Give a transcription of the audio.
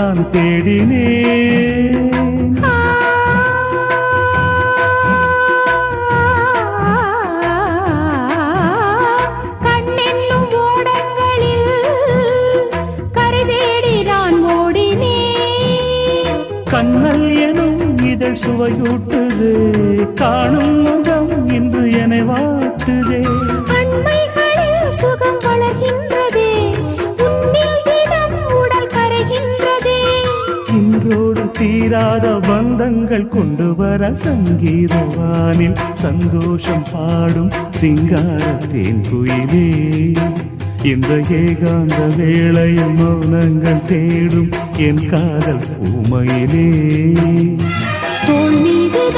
நான் தேடினேன். கண்ணென்னும் ஓடங்களில் கரை தேடி நான் ஓடினேன். கண்ணல் எனும் இதழ் சுவையூட்டுது, காணும் முகம் இன்று என்னை வாட்டுதே. அண்மைகளில் சுகம் வளர்கின்றதே, உன்னில் தினம் உடல் கரைகின்றதே. இன்றோடு தீராத பந்தங்கள் கொண்டு வர சங்கீதவானில் சந்தோஷம் பாடும் சிங்கார தேன்குயிலே. இந்த ஏகாந்த வேளையில் மௌனங்கள் தேடும் என் காதல் பூமையிலே. தோள் மீதுதான்